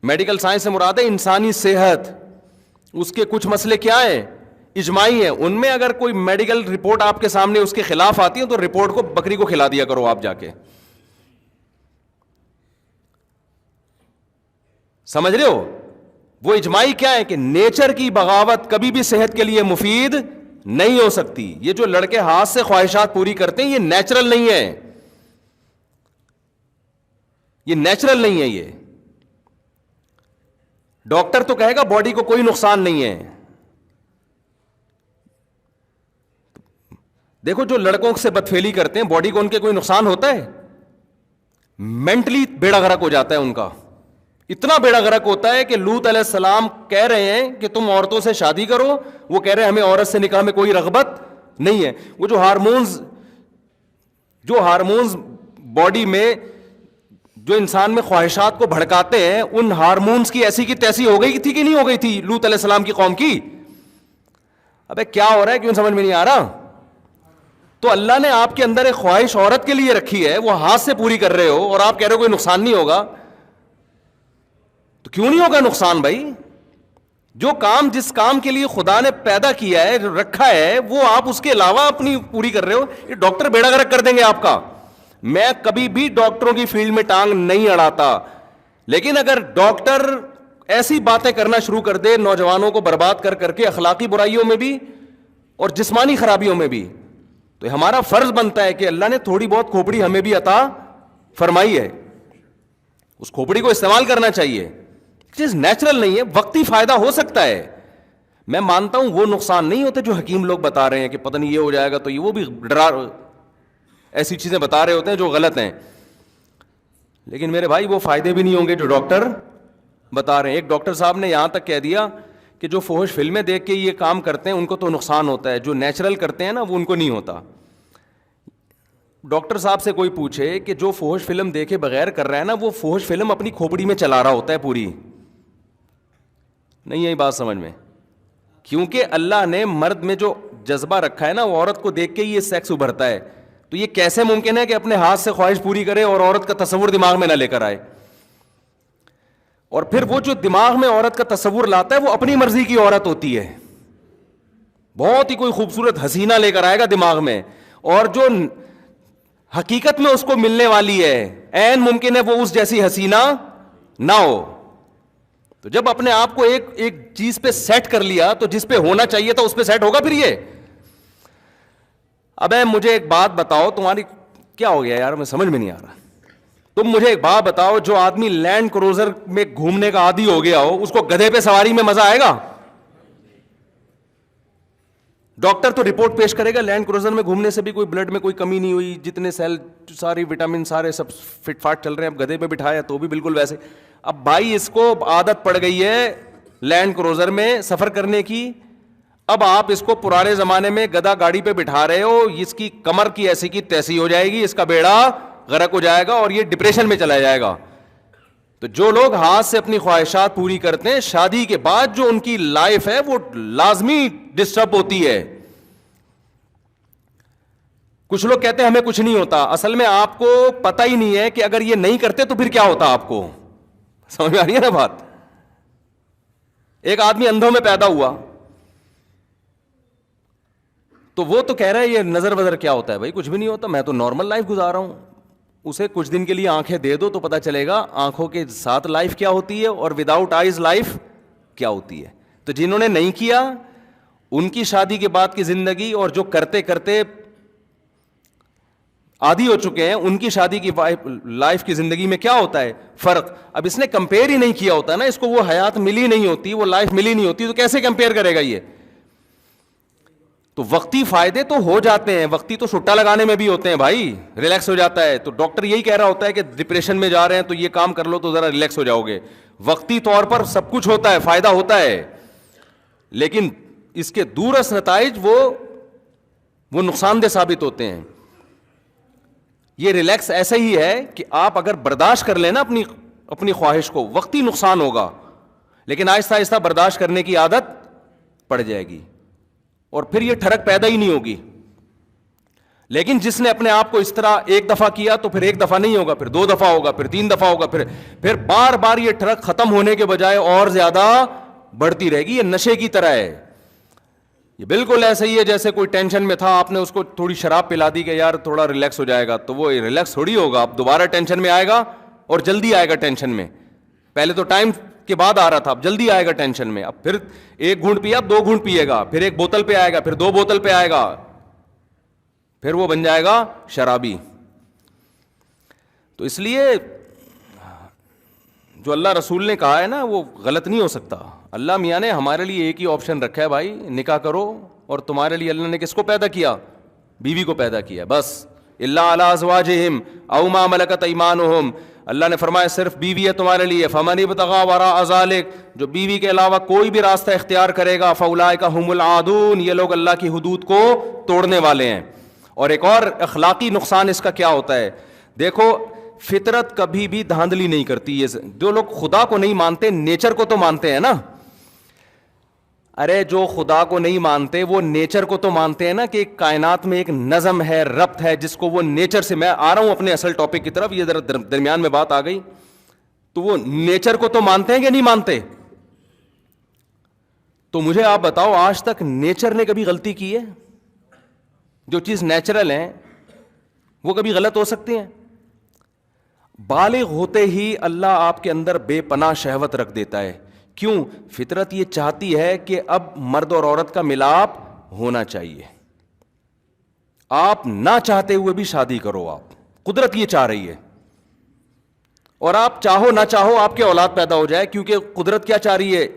Medical science سے مراد ہے انسانی صحت. اس کے کچھ مسئلے کیا ہیں؟ اجماعی ہیں. ان میں اگر کوئی میڈیکل رپورٹ آپ کے سامنے اس کے خلاف آتی ہے تو رپورٹ کو بکری کو کھلا دیا کرو آپ جا کے. سمجھ رہے ہو؟ وہ اجماعی کیا ہے کہ نیچر کی بغاوت کبھی بھی صحت کے لیے مفید نہیں ہو سکتی. یہ جو لڑکے ہاتھ سے خواہشات پوری کرتے ہیں یہ نیچرل نہیں ہے, یہ نیچرل نہیں ہے. یہ ڈاکٹر تو کہے گا باڈی کو کوئی نقصان نہیں ہے. دیکھو جو لڑکوں سے بدفعلی کرتے ہیں باڈی کو ان کے کوئی نقصان ہوتا ہے؟ مینٹلی بیڑا غرق ہو جاتا ہے ان کا. اتنا بیڑا غرق ہوتا ہے کہ لوط علیہ السلام کہہ رہے ہیں کہ تم عورتوں سے شادی کرو, وہ کہہ رہے ہیں ہمیں عورت سے نکاح میں کوئی رغبت نہیں ہے. وہ جو ہارمونز باڈی میں جو انسان میں خواہشات کو بھڑکاتے ہیں, ان ہارمونز کی ایسی کی تیسی ہو گئی تھی کہ نہیں ہو گئی تھی لوط علیہ السلام کی قوم کی؟ ابے کیا ہو رہا ہے, کیوں سمجھ میں نہیں آ رہا؟ تو اللہ نے آپ کے اندر ایک خواہش عورت کے لیے رکھی ہے, وہ ہاتھ سے پوری کر رہے ہو اور آپ کہہ رہے ہو کوئی نقصان نہیں ہوگا. تو کیوں نہیں ہوگا نقصان بھائی؟ جو کام جس کام کے لیے خدا نے پیدا کیا ہے رکھا ہے وہ آپ اس کے علاوہ اپنی پوری کر رہے ہو. یہ ڈاکٹر بیڑا غرق کر دیں گے آپ کا. میں کبھی بھی ڈاکٹروں کی فیلڈ میں ٹانگ نہیں اڑاتا, لیکن اگر ڈاکٹر ایسی باتیں کرنا شروع کر دے نوجوانوں کو برباد کر کر کے اخلاقی برائیوں میں بھی اور جسمانی خرابیوں میں بھی, تو ہمارا فرض بنتا ہے کہ اللہ نے تھوڑی بہت کھوپڑی ہمیں بھی عطا فرمائی ہے, اس کھوپڑی کو استعمال کرنا چاہیے. چیز نیچرل نہیں ہے, وقتی فائدہ ہو سکتا ہے. میں مانتا ہوں وہ نقصان نہیں ہوتے جو حکیم لوگ بتا رہے ہیں کہ پتہ نہیں یہ ہو جائے گا, تو یہ وہ بھی ایسی چیزیں بتا رہے ہوتے ہیں جو غلط ہیں. لیکن میرے بھائی وہ فائدے بھی نہیں ہوں گے جو ڈاکٹر بتا رہے ہیں. ایک ڈاکٹر صاحب نے یہاں تک کہہ دیا کہ جو فحش فلمیں دیکھ کے یہ کام کرتے ہیں ان کو تو نقصان ہوتا ہے, جو نیچرل کرتے ہیں نا وہ ان کو نہیں ہوتا. ڈاکٹر صاحب سے کوئی پوچھے کہ جو فحش فلم دیکھے بغیر کر رہا ہے نا, وہ فحش فلم اپنی کھوپڑی میں چلا رہا ہوتا ہے پوری. نہیں یہی بات سمجھ میں, کیونکہ اللہ نے مرد میں جو جذبہ رکھا ہے نا وہ عورت کو دیکھ کے یہ سیکس ابھرتا ہے. تو یہ کیسے ممکن ہے کہ اپنے ہاتھ سے خواہش پوری کرے اور عورت کا تصور دماغ میں نہ لے کر آئے؟ اور پھر وہ جو دماغ میں عورت کا تصور لاتا ہے وہ اپنی مرضی کی عورت ہوتی ہے, بہت ہی کوئی خوبصورت حسینہ لے کر آئے گا دماغ میں, اور جو حقیقت میں اس کو ملنے والی ہے عین ممکن ہے وہ اس جیسی حسینہ نہ ہو. تو جب اپنے آپ کو ایک چیز پہ سیٹ کر لیا تو جس پہ ہونا چاہیے تھا اس پہ سیٹ ہوگا پھر یہ. اب مجھے ایک بات بتاؤ, تمہاری کیا ہو گیا یار, میں سمجھ میں نہیں آ رہا. تم مجھے ایک بات بتاؤ, جو آدمی لینڈ کروزر میں گھومنے کا عادی ہو گیا ہو اس کو گدھے پہ سواری میں مزہ آئے گا؟ ڈاکٹر تو رپورٹ پیش کرے گا لینڈ کروزر میں گھومنے سے بھی کوئی بلڈ میں کوئی کمی نہیں ہوئی, جتنے سیل ساری وٹامن سارے سب فٹ فاٹ چل رہے ہیں. اب گدھے پہ بٹھایا تو بھی بالکل ویسے. اب بھائی اس کو عادت پڑ گئی ہے لینڈ کروزر میں سفر کرنے کی, اب آپ اس کو پرانے زمانے میں گدھا گاڑی پہ بٹھا رہے ہو, اس کی کمر کی ایسی کی تیسی ہو جائے گی, اس کا بیڑا غرق ہو جائے گا اور یہ ڈپریشن میں چلا جائے گا. تو جو لوگ ہاتھ سے اپنی خواہشات پوری کرتے ہیں شادی کے بعد جو ان کی لائف ہے وہ لازمی ڈسٹرب ہوتی ہے. کچھ لوگ کہتے ہیں ہمیں کچھ نہیں ہوتا, اصل میں آپ کو پتہ ہی نہیں ہے کہ اگر یہ نہیں کرتے تو پھر کیا ہوتا آپ کو. سمجھ میں آ رہی ہے نا بات؟ ایک آدمی اندھوں میں پیدا ہوا تو وہ تو کہہ رہا ہے یہ نظر وظر کیا ہوتا ہے؟ بھائی کچھ بھی نہیں ہوتا, میں تو نارمل لائف گزار رہا ہوں. اسے کچھ دن کے لیے آنکھیں دے دو تو پتہ چلے گا آنکھوں کے ساتھ لائف کیا ہوتی ہے اور وداؤٹ آئیز لائف کیا ہوتی ہے. تو جنہوں نے نہیں کیا ان کی شادی کے بعد کی زندگی اور جو کرتے کرتے عادی ہو چکے ہیں ان کی شادی کی لائف کی زندگی میں کیا ہوتا ہے فرق. اب اس نے کمپیئر ہی نہیں کیا ہوتا نا, اس کو وہ حیات ملی نہیں ہوتی, وہ لائف ملی نہیں ہوتی, تو کیسے کمپیئر کرے گا یہ؟ تو وقتی فائدے تو ہو جاتے ہیں, وقتی تو سٹا لگانے میں بھی ہوتے ہیں بھائی, ریلیکس ہو جاتا ہے. تو ڈاکٹر یہی کہہ رہا ہوتا ہے کہ ڈپریشن میں جا رہے ہیں تو یہ کام کر لو تو ذرا ریلیکس ہو جاؤ گے. وقتی طور پر سب کچھ ہوتا ہے, فائدہ ہوتا ہے, لیکن اس کے دورس نتائج وہ نقصان دہ ثابت ہوتے ہیں. یہ ریلیکس ایسا ہی ہے کہ آپ اگر برداشت کر لیں نا اپنی خواہش کو, وقتی نقصان ہوگا لیکن آہستہ آہستہ برداشت کرنے کی عادت پڑ جائے گی اور پھر یہ ٹھڑک پیدا ہی نہیں ہوگی. لیکن جس نے اپنے آپ کو اس طرح ایک دفعہ کیا تو پھر ایک دفعہ نہیں ہوگا, پھر 2 دفعہ ہوگا, پھر 3 دفعہ ہوگا, پھر بار بار یہ ٹرک ختم ہونے کے بجائے اور زیادہ بڑھتی رہے گی. یہ نشے کی طرح ہے. یہ بالکل ایسا ہی ہے جیسے کوئی ٹینشن میں تھا, آپ نے اس کو تھوڑی شراب پلا دی کہ یار تھوڑا ریلیکس ہو جائے گا, تو وہ ریلیکس تھوڑی ہوگا, اب دوبارہ ٹینشن میں آئے گا اور جلدی آئے گا ٹینشن میں. پہلے تو ٹائم کے بعد آ رہا تھا, اب جلدی آئے گا ٹینشن میں. اب پھر 1 گھونٹ پیا, 2 گھونٹ پیے گا, پھر 1 بوتل پہ آئے گا, پھر 2 بوتل پہ آئے گا, پھر وہ بن جائے گا شرابی. تو اس لیے جو اللہ رسول نے کہا ہے نا وہ غلط نہیں ہو سکتا. اللہ میاں نے ہمارے لیے ایک ہی آپشن رکھا ہے, بھائی نکاح کرو, اور تمہارے لیے اللہ نے کس کو پیدا کیا؟ بیوی کو پیدا کیا بس. الا علی ازواجہم او ما ملکت ایمانہم, اللہ نے فرمایا صرف بیوی ہے تمہارے لیے. فمن ابتغى وراء ذلک, جو بیوی کے علاوہ کوئی بھی راستہ اختیار کرے گا, فاولئک هم العادون, یہ لوگ اللہ کی حدود کو توڑنے والے ہیں. اور ایک اور اخلاقی نقصان اس کا کیا ہوتا ہے, دیکھو فطرت کبھی بھی دھاندلی نہیں کرتی. یہ جو لوگ خدا کو نہیں مانتے نیچر کو تو مانتے ہیں نا. ارے جو خدا کو نہیں مانتے وہ نیچر کو تو مانتے ہیں نا, کہ کائنات میں ایک نظم ہے, ربط ہے, جس کو وہ نیچر سے, میں آ رہا ہوں اپنے اصل ٹاپک کی طرف, یہ ذرا درمیان میں بات آ گئی, تو وہ نیچر کو تو مانتے ہیں کہ نہیں مانتے؟ تو مجھے آپ بتاؤ آج تک نیچر نے کبھی غلطی کی ہے؟ جو چیز نیچرل ہے وہ کبھی غلط ہو سکتی ہیں؟ بالغ ہوتے ہی اللہ آپ کے اندر بے پناہ شہوت رکھ دیتا ہے. کیوں؟ فطرت یہ چاہتی ہے کہ اب مرد اور عورت کا ملاپ ہونا چاہیے. آپ نہ چاہتے ہوئے بھی شادی کرو, آپ قدرت یہ چاہ رہی ہے, اور آپ چاہو نہ چاہو آپ کے اولاد پیدا ہو جائے, کیونکہ قدرت کیا چاہ رہی ہے؟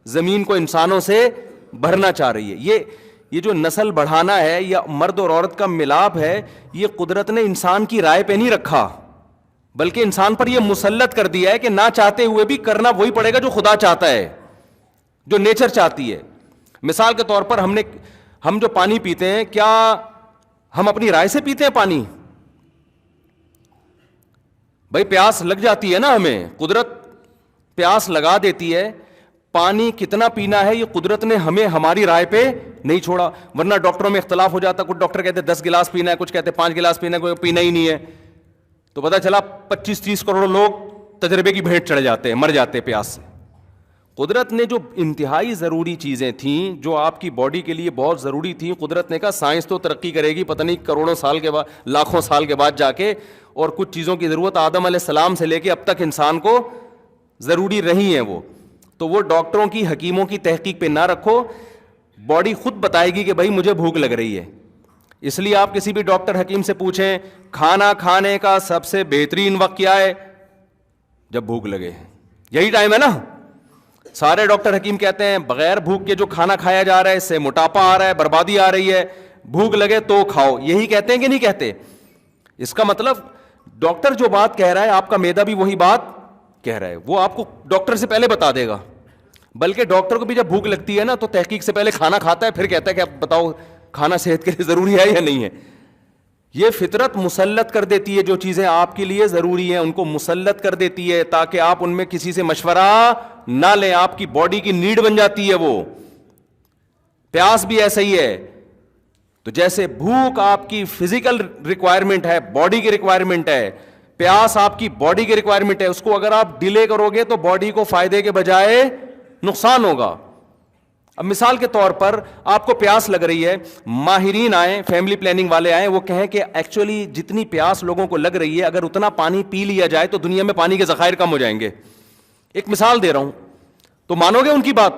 زمین کو انسانوں سے بھرنا چاہ رہی ہے. یہ جو نسل بڑھانا ہے یا مرد اور عورت کا ملاپ ہے, یہ قدرت نے انسان کی رائے پہ نہیں رکھا, بلکہ انسان پر یہ مسلط کر دیا ہے کہ نہ چاہتے ہوئے بھی کرنا وہی پڑے گا جو خدا چاہتا ہے, جو نیچر چاہتی ہے. مثال کے طور پر ہم جو پانی پیتے ہیں, کیا ہم اپنی رائے سے پیتے ہیں پانی؟ بھائی پیاس لگ جاتی ہے نا, ہمیں قدرت پیاس لگا دیتی ہے. پانی کتنا پینا ہے یہ قدرت نے ہمیں ہماری رائے پہ نہیں چھوڑا, ورنہ ڈاکٹروں میں اختلاف ہو جاتا. کچھ ڈاکٹر کہتے 10 گلاس پینا ہے, کچھ کہتے 5 گلاس پینا ہے, کوئی پینا ہی نہیں ہے. تو پتہ چلا 25-30 کروڑ لوگ تجربے کی بھیٹ چڑھ جاتے ہیں, مر جاتے ہیں پیاس سے. قدرت نے جو انتہائی ضروری چیزیں تھیں, جو آپ کی باڈی کے لیے بہت ضروری تھیں, قدرت نے کہا سائنس تو ترقی کرے گی پتہ نہیں کروڑوں سال کے بعد, لاکھوں سال کے بعد جا کے, اور کچھ چیزوں کی ضرورت آدم علیہ السلام سے لے کے اب تک انسان کو ضروری رہی ہیں تو وہ ڈاکٹروں کی, حکیموں کی تحقیق پہ نہ رکھو. باڈی خود بتائے گی کہ بھائی مجھے بھوک لگ رہی ہے. اس لیے آپ کسی بھی ڈاکٹر حکیم سے پوچھیں کھانا کھانے کا سب سے بہترین وقت کیا ہے؟ جب بھوک لگے, یہی ٹائم ہے نا. سارے ڈاکٹر حکیم کہتے ہیں بغیر بھوک کے جو کھانا کھایا جا رہا ہے اس سے موٹاپا آ رہا ہے, بربادی آ رہی ہے, بھوک لگے تو کھاؤ. یہی کہتے ہیں کہ نہیں کہتے؟ اس کا مطلب ڈاکٹر جو بات کہہ رہا ہے آپ کا معدہ بھی وہی بات کہہ رہا ہے, وہ آپ کو ڈاکٹر سے پہلے بتا دے گا. بلکہ ڈاکٹر کو بھی جب بھوک لگتی ہے نا تو تحقیق سے پہلے کھانا کھاتا ہے, پھر کہتا ہے کہ اب بتاؤ کھانا صحت کے لیے ضروری ہے یا نہیں ہے. یہ فطرت مسلط کر دیتی ہے, جو چیزیں آپ کے لیے ضروری ہیں ان کو مسلط کر دیتی ہے تاکہ آپ ان میں کسی سے مشورہ نہ لیں. آپ کی باڈی کی نیڈ بن جاتی ہے وہ. پیاس بھی ایسا ہی ہے. تو جیسے بھوک آپ کی فزیکل ریکوائرمنٹ ہے, باڈی کی ریکوائرمنٹ ہے, پیاس آپ کی باڈی کی ریکوائرمنٹ ہے. اس کو اگر آپ ڈیلے کرو گے تو باڈی کو فائدے کے بجائے نقصان ہوگا. اب مثال کے طور پر آپ کو پیاس لگ رہی ہے, ماہرین آئیں, فیملی پلاننگ والے آئیں, وہ کہیں کہ ایکچولی جتنی پیاس لوگوں کو لگ رہی ہے اگر اتنا پانی پی لیا جائے تو دنیا میں پانی کے ذخائر کم ہو جائیں گے. ایک مثال دے رہا ہوں, تو مانو گے ان کی بات؟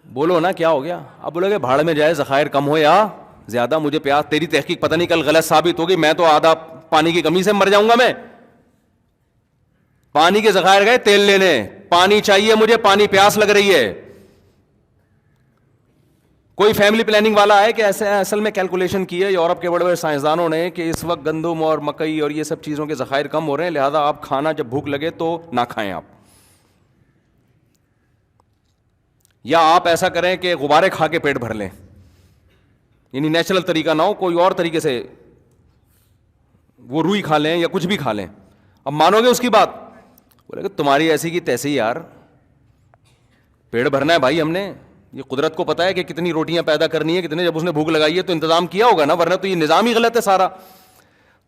بولو نا کیا ہو گیا؟ اب بولو گے بھاڑ میں جائے, ذخائر کم ہو یا زیادہ, مجھے پیاس, تیری تحقیق پتہ نہیں کل غلط ثابت ہوگی, میں تو آدھا پانی کی کمی سے مر جاؤں گا. میں پانی کے ذخائر گئے تیل لینے, پانی چاہیے مجھے, پانی پیاس لگ رہی ہے. کوئی فیملی پلاننگ والا ہے کہ ایسے اصل میں کیلکولیشن کی ہے یورپ کے بڑے بڑے سائنسدانوں نے کہ اس وقت گندم اور مکئی اور یہ سب چیزوں کے ذخائر کم ہو رہے ہیں, لہذا آپ کھانا جب بھوک لگے تو نہ کھائیں آپ, یا آپ ایسا کریں کہ غبارے کھا کے پیٹ بھر لیں, یعنی نیچرل طریقہ نہ ہو, کوئی اور طریقے سے وہ روئی کھا لیں یا کچھ بھی کھا لیں. اب مانو گے اس کی بات؟ بولے کہ تمہاری ایسی کی تیسی یار, پیٹ بھرنا ہے بھائی ہم نے, یہ قدرت کو پتا ہے کہ کتنی روٹیاں پیدا کرنی ہے کتنے, جب اس نے بھوک لگائی ہے تو انتظام کیا ہوگا نا, ورنہ تو یہ نظام ہی غلط ہے سارا.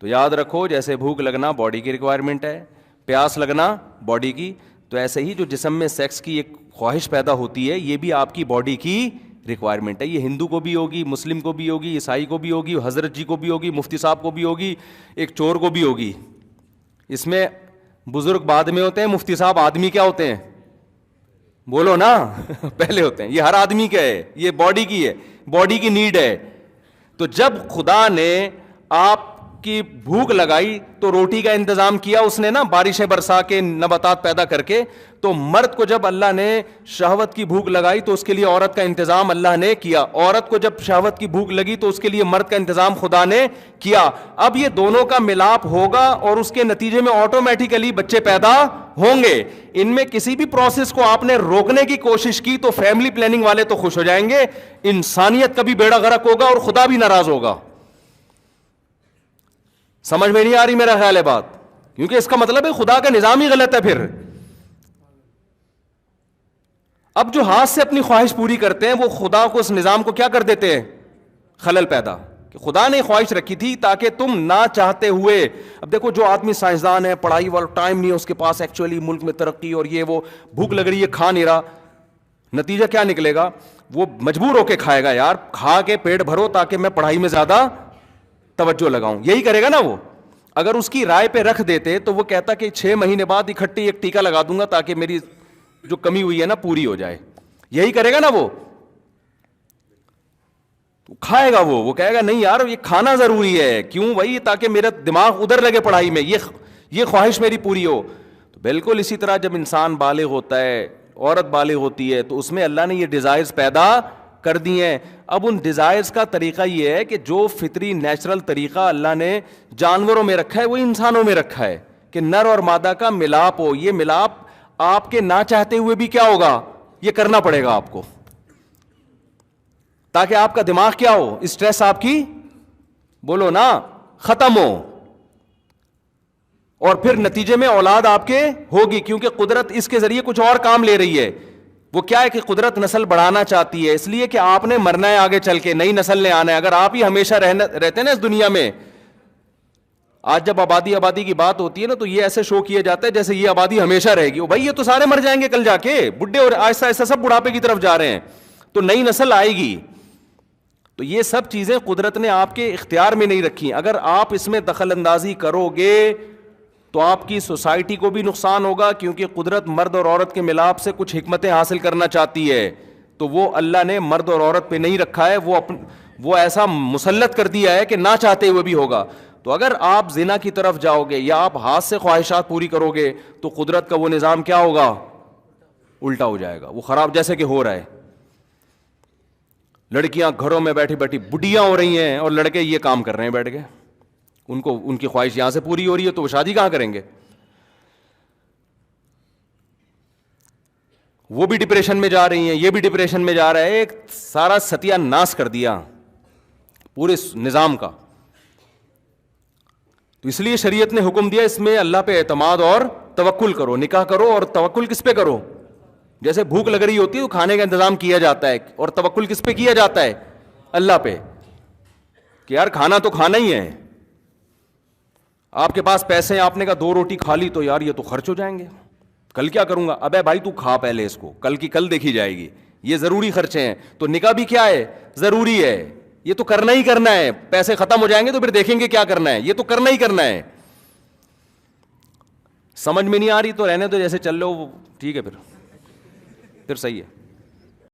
تو یاد رکھو, جیسے بھوک لگنا باڈی کی ریکوائرمنٹ ہے, پیاس لگنا باڈی کی, تو ایسے ہی جو جسم میں سیکس کی ایک خواہش پیدا ہوتی ہے یہ بھی آپ کی باڈی کی ریکوائرمنٹ ہے. یہ ہندو کو بھی ہوگی, مسلم کو بھی ہوگی, عیسائی کو بھی ہوگی, حضرت جی کو بھی ہوگی, مفتی صاحب کو بھی ہوگی, ایک چور کو بھی ہوگی. اس میں بزرگ بعد میں ہوتے ہیں, مفتی صاحب آدمی کیا ہوتے ہیں, بولو نا, پہلے ہوتے ہیں. یہ ہر آدمی کا ہے, یہ باڈی کی ہے, باڈی کی نیڈ ہے. تو جب خدا نے آپ کی بھوک لگائی تو روٹی کا انتظام کیا اس نے نا, بارشیں برسا کے, نباتات پیدا کر کے. تو مرد کو جب اللہ نے شہوت کی بھوک لگائی تو اس کے لیے عورت کا انتظام اللہ نے کیا. عورت کو جب شہوت کی بھوک لگی تو اس کے لیے مرد کا انتظام خدا نے کیا. اب یہ دونوں کا ملاپ ہوگا اور اس کے نتیجے میں آٹومیٹیکلی بچے پیدا ہوں گے. ان میں کسی بھی پروسیس کو آپ نے روکنے کی کوشش کی تو فیملی پلاننگ والے تو خوش ہو جائیں گے, انسانیت کا بھی بیڑا غرق ہوگا اور خدا بھی ناراض ہوگا. سمجھ میں نہیں آ رہی میرا خیال ہے بات, کیونکہ اس کا مطلب ہے خدا کا نظام ہی غلط ہے. پھر اب جو ہاتھ سے اپنی خواہش پوری کرتے ہیں وہ خدا کو, اس نظام کو کیا کر دیتے ہیں, خلل پیدا. کہ خدا نے خواہش رکھی تھی تاکہ تم نہ چاہتے ہوئے, اب دیکھو جو آدمی سائنسدان ہے, پڑھائی والا ٹائم نہیں ہے اس کے پاس, ایکچولی ملک میں ترقی اور یہ وہ, بھوک لگ رہی ہے کھا نہیں رہا, نتیجہ کیا نکلے گا, وہ مجبور ہو کے کھائے گا, یار کھا کے پیٹ بھرو تاکہ میں پڑھائی میں زیادہ توجہ لگاؤں, یہی کرے گا نا وہ. اگر اس کی رائے پہ رکھ دیتے تو وہ کہتا کہ 6 مہینے بعد اکٹھے ایک ٹیکہ لگا دوں گا تاکہ میری جو کمی ہوئی ہے نا پوری ہو جائے, یہی کرے گا نا وہ. تو کھائے گا وہ کہے گا نہیں یار یہ کھانا ضروری ہے, کیوں بھائی, تاکہ میرا دماغ ادھر لگے پڑھائی میں, یہ خواہش میری پوری ہو. تو بالکل اسی طرح جب انسان بالغ ہوتا ہے, عورت بالغ ہوتی ہے, تو اس میں اللہ نے یہ ڈیزائرز پیدا کر دی ہیں. اب ان ڈیزائرز کا طریقہ یہ ہے کہ جو فطری نیچرل طریقہ اللہ نے جانوروں میں رکھا ہے وہ انسانوں میں رکھا ہے, کہ نر اور مادہ کا ملاپ ہو. یہ ملاپ آپ کے نہ چاہتے ہوئے بھی کیا ہوگا, یہ کرنا پڑے گا آپ کو, تاکہ آپ کا دماغ کیا ہو, اسٹریس آپ کی, بولو نا, ختم ہو, اور پھر نتیجے میں اولاد آپ کے ہوگی. کیونکہ قدرت اس کے ذریعے کچھ اور کام لے رہی ہے. وہ کیا ہے کہ قدرت نسل بڑھانا چاہتی ہے, اس لیے کہ آپ نے مرنا ہے آگے چل کے, نئی نسل نے آنا ہے. اگر آپ ہی ہمیشہ رہتے ہیں نا اس دنیا میں, آج جب آبادی کی بات ہوتی ہے نا تو یہ ایسے شو کیا جاتا ہے جیسے یہ آبادی ہمیشہ رہے گی. بھائی یہ تو سارے مر جائیں گے کل جا کے, بڈھے اور آہستہ آہستہ سب بڑھاپے کی طرف جا رہے ہیں, تو نئی نسل آئے گی. تو یہ سب چیزیں قدرت نے آپ کے اختیار میں نہیں رکھی. اگر آپ اس میں دخل اندازی کرو گے تو آپ کی سوسائٹی کو بھی نقصان ہوگا, کیونکہ قدرت مرد اور عورت کے ملاپ سے کچھ حکمتیں حاصل کرنا چاہتی ہے. تو وہ اللہ نے مرد اور عورت پہ نہیں رکھا ہے, وہ ایسا مسلط کر دیا ہے کہ نہ چاہتے ہوئے بھی ہوگا. تو اگر آپ زنا کی طرف جاؤ گے یا آپ ہاتھ سے خواہشات پوری کرو گے تو قدرت کا وہ نظام کیا ہوگا, الٹا ہو جائے گا, وہ خراب, جیسے کہ ہو رہا ہے. لڑکیاں گھروں میں بیٹھی بیٹھی بڈیاں ہو رہی ہیں اور لڑکے یہ کام کر رہے ہیں بیٹھ کے, ان کی خواہش یہاں سے پوری ہو رہی ہے تو وہ شادی کہاں کریں گے. وہ بھی ڈپریشن میں جا رہی ہیں, یہ بھی ڈپریشن میں جا رہا ہے, ایک سارا ستیہ ناش کر دیا پورے نظام کا. تو اس لیے شریعت نے حکم دیا اس میں اللہ پہ اعتماد اور توکل کرو, نکاح کرو, اور توکل کس پہ کرو, جیسے بھوک لگ رہی ہوتی ہے تو کھانے کا انتظام کیا جاتا ہے, اور توکل کس پہ کیا جاتا ہے, اللہ پہ, کہ یار کھانا تو کھانا ہی ہے. آپ کے پاس پیسے ہیں, آپ نے کہا 2 روٹی کھا لی تو یار یہ تو خرچ ہو جائیں گے, کل کیا کروں گا, ابے بھائی تو کھا پہلے اس کو, کل کی کل دیکھی جائے گی, یہ ضروری خرچے ہیں. تو نکاح بھی کیا ہے, ضروری ہے, یہ تو کرنا ہی کرنا ہے. پیسے ختم ہو جائیں گے تو پھر دیکھیں گے کیا کرنا ہے, یہ تو کرنا ہی کرنا ہے. سمجھ میں نہیں آ رہی تو رہنے دو, جیسے چل لو ٹھیک ہے, پھر صحیح ہے.